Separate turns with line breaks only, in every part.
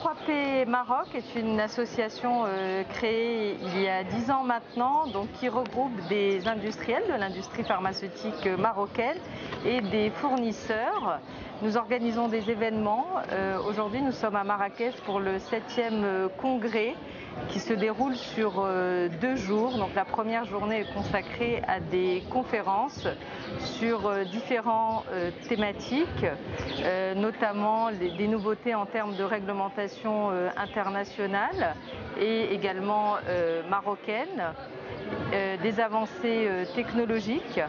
A3P Maroc est une association créée il y a 10 ans maintenant, donc qui regroupe des industriels de l'industrie pharmaceutique marocaine et des fournisseurs. Nous organisons des événements. Aujourd'hui, nous sommes à Marrakech pour le 7e congrès qui se déroule sur 2 jours. Donc la première journée est consacrée à des conférences sur différentes thématiques, notamment des nouveautés en termes de réglementation internationale et également marocaine, des avancées technologiques.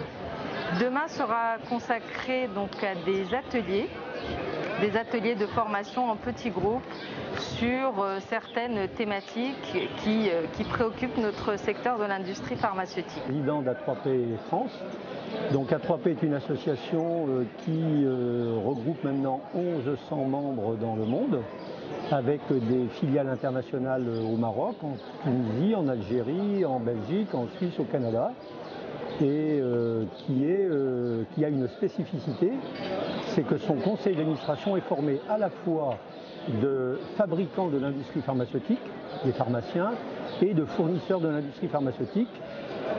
Demain sera consacré donc à des ateliers de formation en petits groupes sur certaines thématiques qui préoccupent notre secteur de l'industrie pharmaceutique.
Président d'A3P France. Donc A3P est une association qui regroupe maintenant 1100 membres dans le monde, avec des filiales internationales au Maroc, en Tunisie, en Algérie, en Belgique, en Suisse, au Canada, et qui a une spécificité, c'est que son conseil d'administration est formé à la fois de fabricants de l'industrie pharmaceutique, des pharmaciens, et de fournisseurs de l'industrie pharmaceutique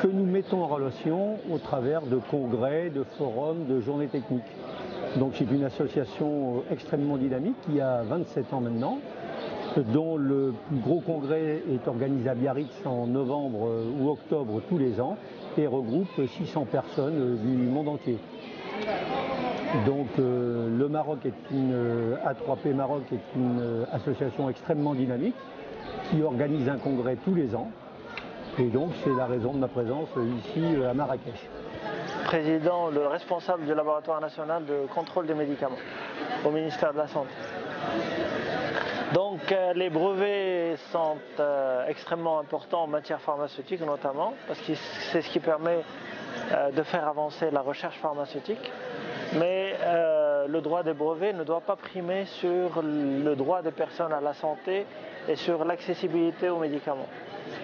que nous mettons en relation au travers de congrès, de forums, de journées techniques. Donc c'est une association extrêmement dynamique qui a 27 ans maintenant, dont le plus gros congrès est organisé à Biarritz en novembre ou octobre tous les ans et regroupe 600 personnes du monde entier. Donc le Maroc A3P Maroc est une association extrêmement dynamique qui organise un congrès tous les ans. Et donc c'est la raison de ma présence ici à Marrakech.
Président, le responsable du laboratoire national de contrôle des médicaments au ministère de la Santé. Donc les brevets sont extrêmement importants en matière pharmaceutique notamment, parce que c'est ce qui permet de faire avancer la recherche pharmaceutique. Mais le droit des brevets ne doit pas primer sur le droit des personnes à la santé et sur l'accessibilité aux médicaments.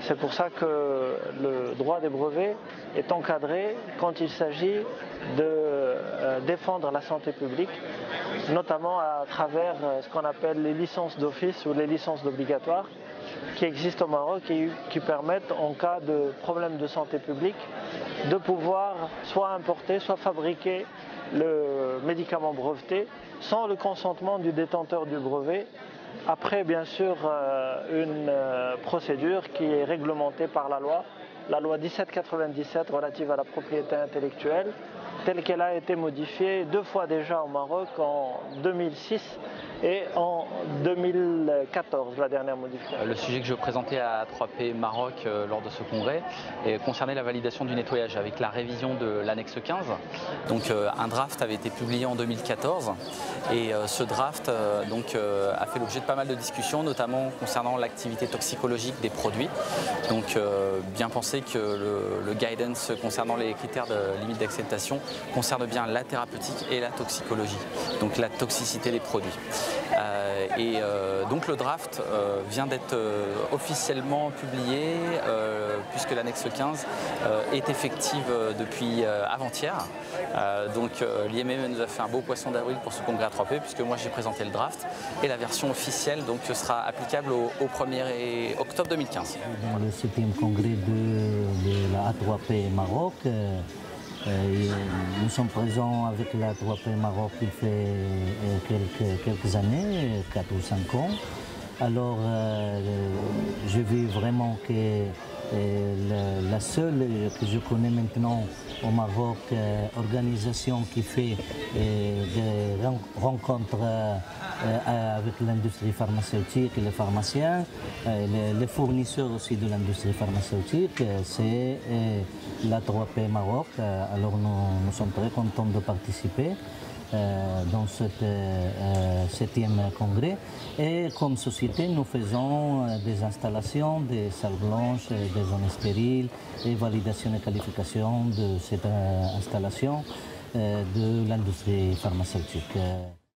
C'est pour ça que le droit des brevets est encadré quand il s'agit de défendre la santé publique, notamment à travers ce qu'on appelle les licences d'office ou les licences obligatoires qui existent au Maroc et qui permettent, en cas de problème de santé publique, de pouvoir soit importer, soit fabriquer le médicament breveté sans le consentement du détenteur du brevet, après bien sûr une procédure qui est réglementée par la loi 1797 relative à la propriété intellectuelle, telle qu'elle a été modifiée 2 fois déjà au Maroc, en 2006 et en 2014, la dernière modification.
Le sujet que je présentais à A3P Maroc lors de ce congrès concernait la validation du nettoyage avec la révision de l'annexe 15. Donc un draft avait été publié en 2014 et ce draft a fait l'objet de pas mal de discussions, notamment concernant l'activité toxicologique des produits. Donc bien penser que le guidance concernant les critères de limite d'acceptation concerne bien la thérapeutique et la toxicologie, donc la toxicité des produits. Donc le draft vient d'être officiellement publié puisque l'annexe 15 est effective depuis avant-hier. Donc l'IMM nous a fait un beau poisson d'avril pour ce congrès A3P puisque moi j'ai présenté le draft et la version officielle donc sera applicable au 1er octobre 2015.
Dans le 7e congrès de la A3P Maroc, nous sommes présents avec la A3P Maroc il fait quelques années, 4 ou 5 ans. Alors je vis vraiment que la seule que je connais maintenant au Maroc, organisation qui fait des rencontres avec l'industrie pharmaceutique et les pharmaciens, les fournisseurs aussi de l'industrie pharmaceutique, c'est l'A3P Maroc. Alors nous sommes très contents de participer dans ce 7e congrès. Et comme société, nous faisons des installations, des salles blanches, des zones stériles et validation et qualification de cette installation de l'industrie pharmaceutique.